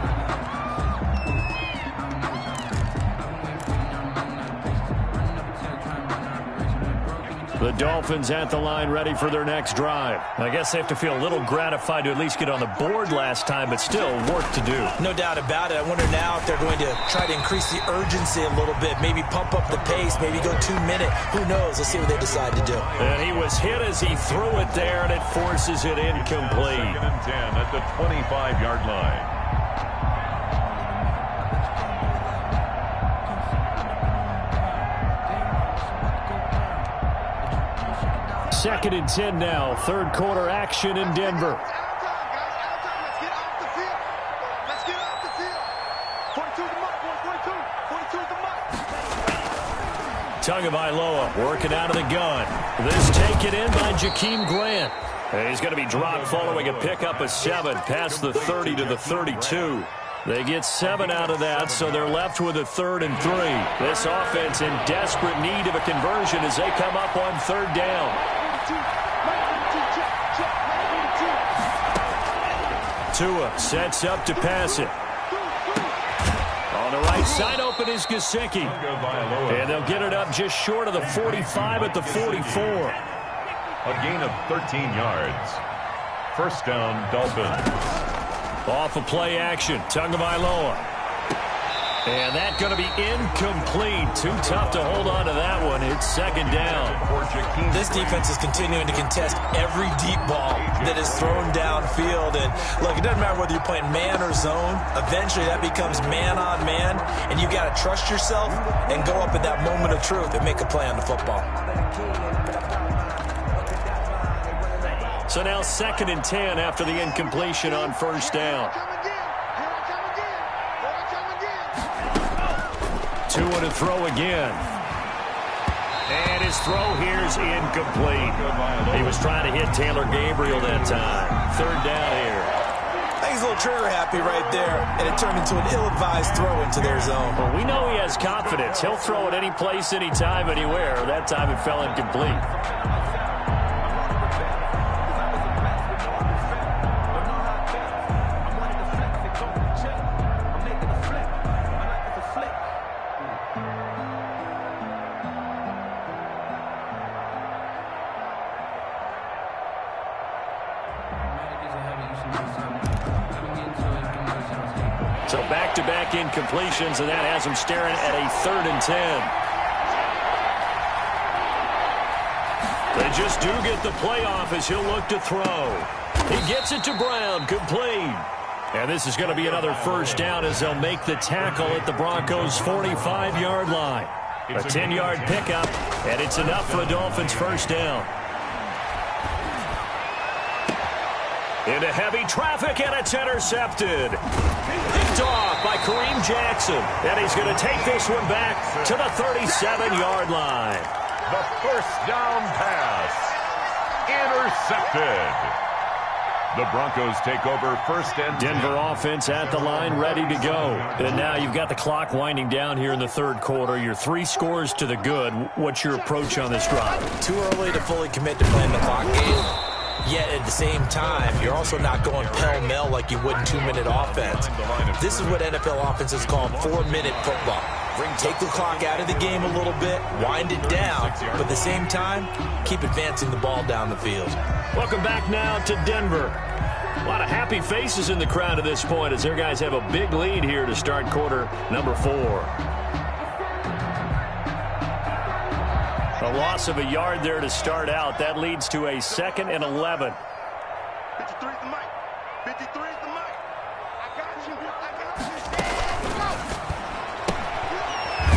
S1: The Dolphins at the line ready for their next drive. I guess they have to feel a little gratified to at least get on the board last time, but still work to do.
S3: No doubt about it. I wonder now if they're going to try to increase the urgency a little bit, maybe pump up the pace, maybe go 2-minute. Who knows? Let's see what they decide to do.
S1: And he was hit as he threw it there, and it forces it incomplete.
S2: 2nd and 10 at the 25-yard line.
S1: Second and 10 now. Third quarter action in Denver.
S4: Let's get off the field. Let's get off the field. 42 the mark, 42 the mark.
S1: Tagovailoa working out of the gun. This taken in by Jakeem Grant. And he's going to be dropped following a pickup of 7 past the 30 to the 32. They get 7 out of that, so they're left with a 3rd and 3. This offense in desperate need of a conversion as they come up on 3rd down. Tua sets up to pass it. On the right side open is Gesicki. And they'll get it up just short of the 45 at the 44.
S2: A gain of 13 yards. First down, Dolphins.
S1: Off of play action, Tagovailoa. And that's going to be incomplete. Too tough to hold on to that one. It's 2nd down.
S3: This defense is continuing to contest every deep ball that is thrown downfield. And look, it doesn't matter whether you're playing man or zone. Eventually that becomes man on man. And you got to trust yourself and go up at that moment of truth and make a play on the football.
S1: So now 2nd and 10 after the incompletion on 1st down. Tua to throw again. And his throw here's incomplete. He was trying to hit Taylor Gabriel that time. 3rd down here.
S3: I think he's a little trigger happy right there, and it turned into an ill-advised throw into their zone.
S1: Well, we know he has confidence. He'll throw it any place, anytime, anywhere. That time it fell incomplete. So back-to-back incompletions, and that has him staring at a 3rd and 10. They just do get the playoff as he'll look to throw. He gets it to Brown, complete. And this is going to be another 1st down as they'll make the tackle at the Broncos' 45-yard line. A 10-yard pickup, and it's enough for a Dolphins 1st down. Into heavy traffic, and it's intercepted. Picked off by Kareem Jackson. And he's going to take this one back to the 37-yard line.
S2: The 1st down pass. Intercepted. The Broncos take over first and 10.
S1: Denver offense at the line, ready to go. And now you've got the clock winding down here in the third quarter. You're 3 scores to the good. What's your approach on this drive?
S3: Too early to fully commit to playing the clock game. Yet at the same time, you're also not going pell-mell like you would in 2-minute offense. This is what NFL offenses call 4-minute football. Take the clock out of the game a little bit, wind it down, but at the same time, keep advancing the ball down the field.
S1: Welcome back now to Denver. A lot of happy faces in the crowd at this point as their guys have a big lead here to start quarter number 4. A loss of a yard there to start out. That leads to a 2nd and 11.
S4: 53 is the mic. 53 is the mic. I got you.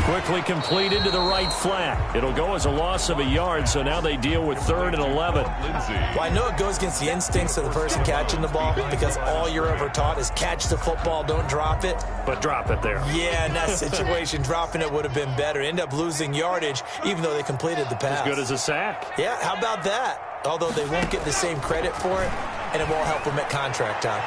S1: Quickly completed to the right flat. It'll go as a loss of a yard, so now they deal with 3rd and 11.
S3: Well, I know it goes against the instincts of the person catching the ball because all you're ever taught is catch the football, don't drop it.
S1: But drop it there.
S3: Yeah, in that situation, dropping it would have been better. End up losing yardage, even though they completed the pass.
S1: As good as a sack.
S3: Yeah, how about that? Although they won't get the same credit for it, and it won't help them at contract time.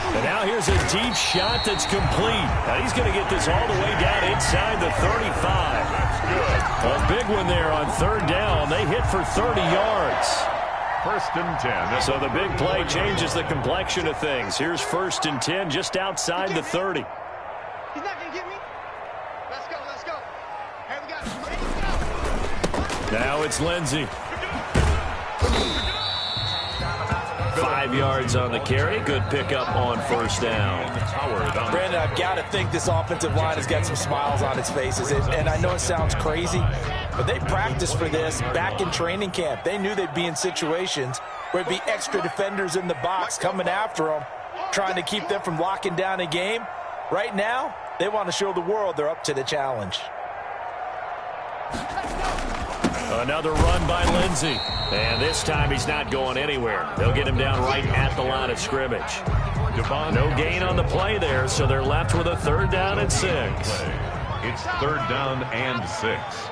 S1: And now here's a deep shot that's complete. Now he's going to get this all the way down inside the 35.
S2: That's good.
S1: A big one there on 3rd down. They hit for 30 yards.
S2: First and 10.
S1: So the big play changes the complexion of things. Here's 1st and 10 just outside the 30.
S4: He's not going to get me. Let's go, let's go. Here we go.
S1: Now it's Lindsey. 5 yards on the carry. Good pickup on 1st down.
S3: Brandon, I've got to think this offensive line has got some smiles on its faces. And I know it sounds crazy, but they practiced for this back in training camp. They knew they'd be in situations where it'd be extra defenders in the box coming after them, trying to keep them from locking down a game. Right now, they want to show the world they're up to the challenge.
S1: Another run by Lindsey. And this time he's not going anywhere. They'll get him down right at the line of scrimmage. No gain on the play there, so they're left with a 3rd down and 6.
S2: It's 3rd down and 6.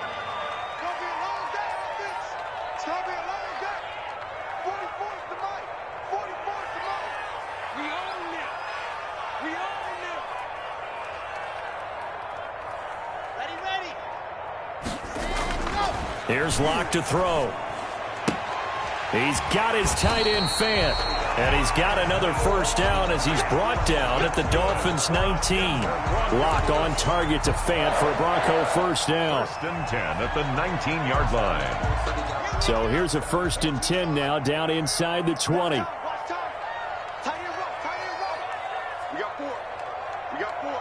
S1: Here's Locke to throw. He's got his tight end Fant. And he's got another 1st down as he's brought down at the Dolphins' 19. Locke on target to Fant for a Bronco 1st down.
S2: 1st and 10 at the 19-yard line.
S1: So here's a 1st and 10 now down inside the 20.
S4: We got 4. We got 4.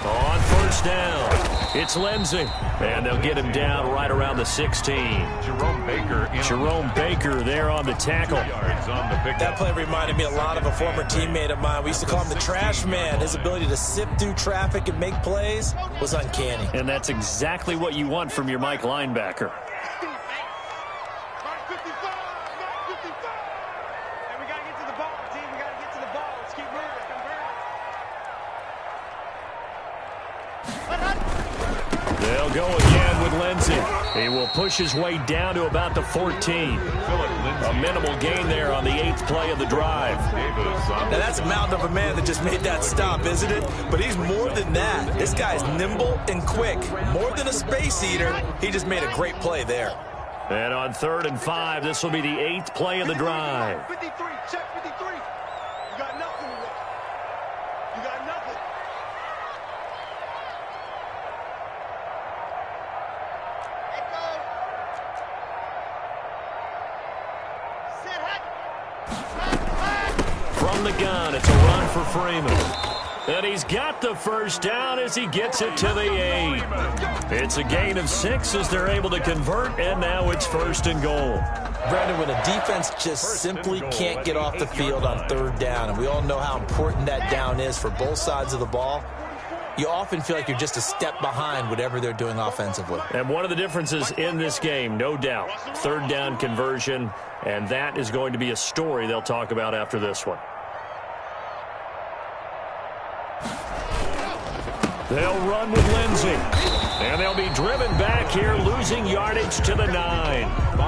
S1: On 1st down, it's Lindsey. And they'll get him down right around the 16. Jerome Baker there on the tackle.
S3: That play reminded me a lot of a former teammate of mine. We used to call him the trash man. His ability to sift through traffic and make plays was uncanny.
S1: And that's exactly what you want from your Mike linebacker. They'll go again with Lindsey. He will push his way down to about the 14. A minimal gain there on the 8th play of the drive.
S3: Now that's a mountain of a man that just made that stop, isn't it? But he's more than that. This guy's nimble and quick. More than a space eater. He just made a great play there.
S1: And on 3rd and 5, this will be the 8th play of the drive.
S4: 53, check 53. You got nothing to You got nothing.
S1: From the gun, it's a run for Freeman. And he's got the 1st down as he gets it to the 8. It's a gain of 6 as they're able to convert, and now it's 1st and goal.
S3: Brandon, when a defense just simply can't get off the field on 3rd down, and we all know how important that down is for both sides of the ball, you often feel like you're just a step behind whatever they're doing offensively.
S1: And one of the differences in this game, no doubt, 3rd down conversion, and that is going to be a story they'll talk about after this one. They'll run with Lindsey. And they'll be driven back here, losing yardage to the 9.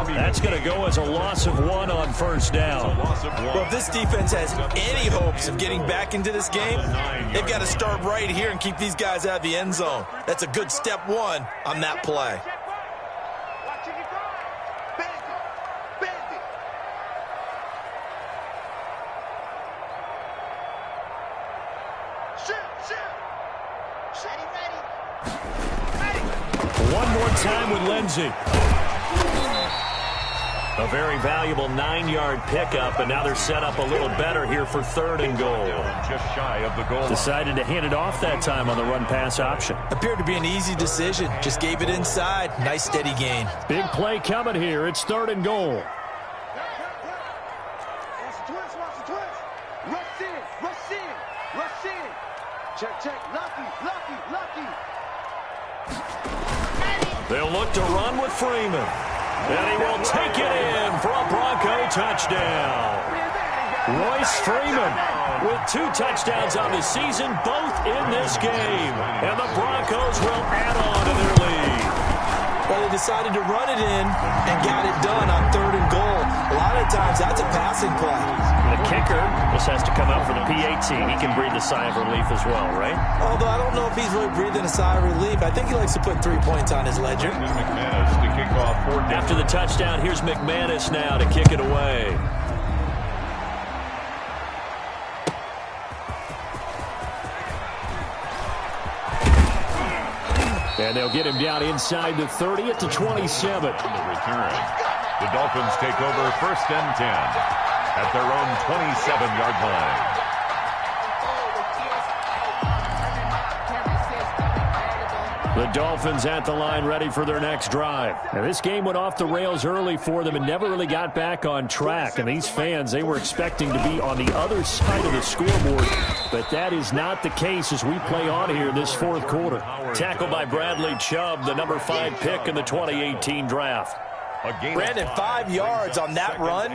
S1: That's going to go as a loss of 1 on first down.
S3: Well, if this defense has any hopes of getting back into this game, they've got to start right here and keep these guys out of the end zone. That's a good step 1 on that play.
S1: One more time with Lindsey. A very valuable 9-yard pickup, and now they're set up a little better here for 3rd and goal.
S2: Just shy of the goal line.
S1: Decided to hand it off that time on the run-pass option.
S3: Appeared to be an easy decision. Just gave it inside. Nice steady gain.
S1: Big play coming here. It's 3rd and goal.
S4: Check. Lucky.
S1: They'll look to run with Freeman. And he will take it in for a Bronco touchdown. Royce Freeman with 2 touchdowns on the season, both in this game. And the Broncos will add on to their lead.
S3: Well, they decided to run it in and got it done on 3rd and goal. A lot of times, that's a passing play.
S1: The kicker just has to come out for the PAT. He can breathe a sigh of relief as well, right?
S3: Although I don't know if he's really breathing a sigh of relief. I think he likes to put 3 points on his ledger.
S2: McManus to kick off 4 down.
S1: After the touchdown, here's McManus now to kick it away. And they'll get him down inside the 30 at the 27.
S2: On the return, the Dolphins take over 1st and 10 at their own 27-yard line.
S1: The Dolphins at the line ready for their next drive. Now, this game went off the rails early for them and never really got back on track. And these fans, they were expecting to be on the other side of the scoreboard. But that is not the case as we play on here in this 4th quarter. Tackled by Bradley Chubb, the number 5 pick in the 2018 draft.
S3: Brandon, 5 yards on that run.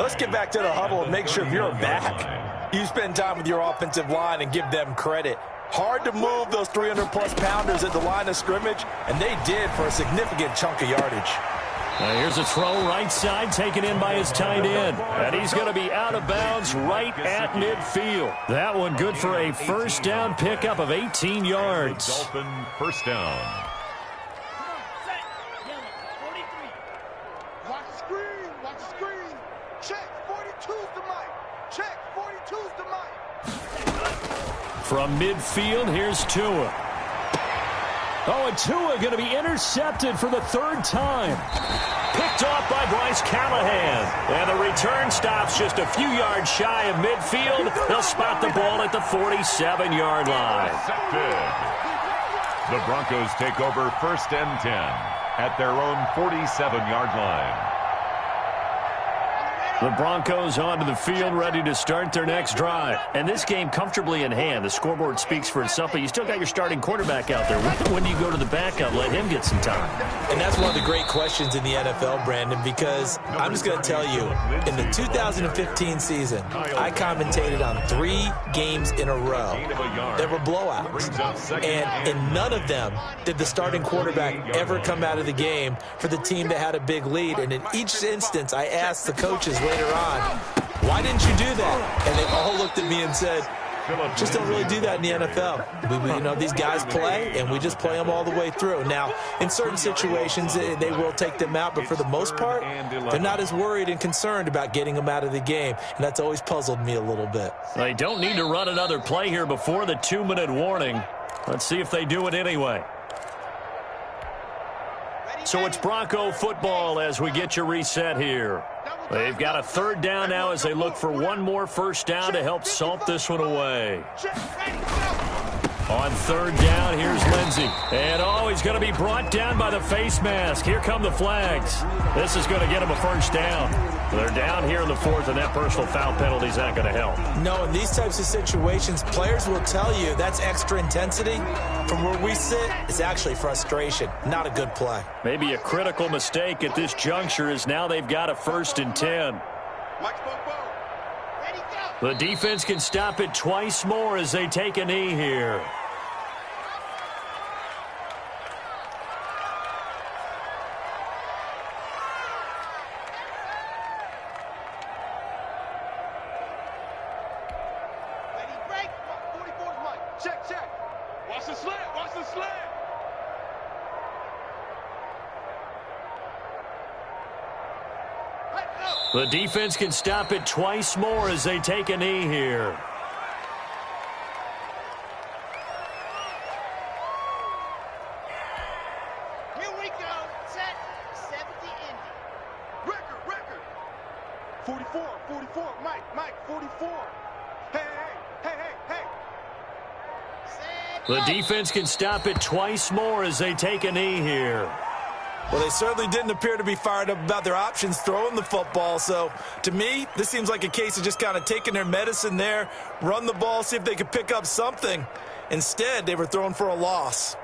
S3: Let's get back to the huddle and make sure if you're back, you spend time with your offensive line and give them credit. Hard to move those 300-plus pounders at the line of scrimmage, and they did for a significant chunk of yardage.
S1: Now here's a throw right side taken in by his tight end. And he's going to be out of bounds right at midfield. That one good for a first down pickup of 18 yards.
S2: Dolphin first down.
S4: Watch the screen. Check, 42's the mic. Check, 42's the mic.
S1: From midfield, here's Tua. Oh, and Tua going to be intercepted for the 3rd time. Picked off by Bryce Callahan. And the return stops just a few yards shy of midfield. They'll spot the ball at the 47-yard line.
S2: The Broncos take over 1st and 10 at their own 47-yard line.
S1: The Broncos onto the field, ready to start their next drive. And this game comfortably in hand. The scoreboard speaks for itself, but you still got your starting quarterback out there. When do you go to the backup? Let him get some time.
S3: And that's one of the great questions in the NFL, Brandon, because I'm just going to tell you, in the 2015 season, I commentated on 3 games in a row. There were blowouts. And in none of them did the starting quarterback ever come out of the game for the team that had a big lead. And in each instance, I asked the coaches later on, why didn't you do that? And they all looked at me and said, just don't really do that in the NFL. These guys play, and we just play them all the way through. Now, in certain situations, they will take them out, but for the most part, they're not as worried and concerned about getting them out of the game, and that's always puzzled me a little bit.
S1: They don't need to run another play here before the 2-minute warning. Let's see if they do it anyway. So it's Bronco football as we get your reset here. They've got a 3rd down now as they look for one more first down to help salt this one away. On 3rd down, here's Lindsey. And he's going to be brought down by the face mask. Here come the flags. This is going to get him a first down. They're down here in the 4th, and that personal foul penalty is not going to help.
S3: No, in these types of situations, players will tell you that's extra intensity. From where we sit, it's actually frustration. Not a good play.
S1: Maybe a critical mistake at this juncture is now they've got a 1st and 10. The defense can stop it twice more as they take a knee here.
S4: a slant.
S1: The defense can stop it twice more as they take a knee here.
S4: Here we go. Set. 70 Indy. Record. 44. Mike, 44. Hey.
S1: The defense can stop it twice more as they take a knee here.
S3: Well, they certainly didn't appear to be fired up about their options throwing the football. So, to me, this seems like a case of just kind of taking their medicine there, run the ball, see if they could pick up something. Instead, they were throwing for a loss.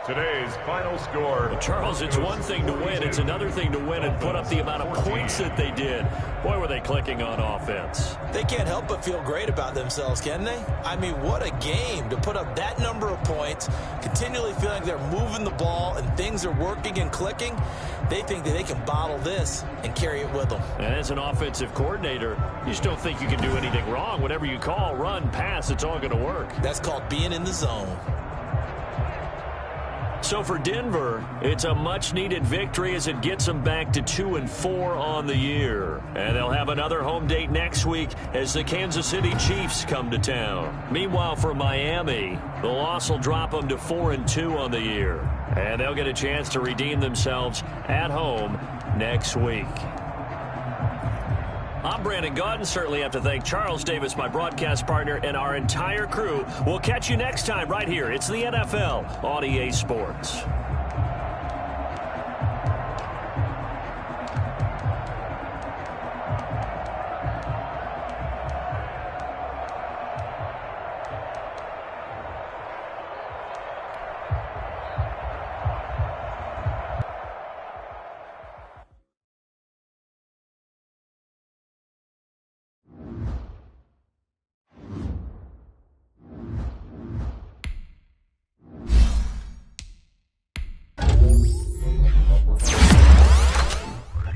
S2: Today's final score.
S1: Well, Charles, it's one thing to win. It's another thing to win and put up the amount of points that they did. Boy, were they clicking on offense.
S3: They can't help but feel great about themselves, can they? I mean, what a game to put up that number of points, continually feeling like they're moving the ball and things are working and clicking. They think that they can bottle this and carry it with them.
S1: And as an offensive coordinator, you just don't think you can do anything wrong. Whatever you call, run, pass, it's all going to work.
S3: That's called being in the zone.
S1: So for Denver, it's a much-needed victory as it gets them back to 2-4 on the year. And they'll have another home date next week as the Kansas City Chiefs come to town. Meanwhile, for Miami, the loss will drop them to 4-2 on the year. And they'll get a chance to redeem themselves at home next week. I'm Brandon Gaudin. Certainly have to thank Charles Davis, my broadcast partner, and our entire crew. We'll catch you next time right here. It's the NFL on EA Sports.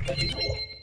S6: Thank you.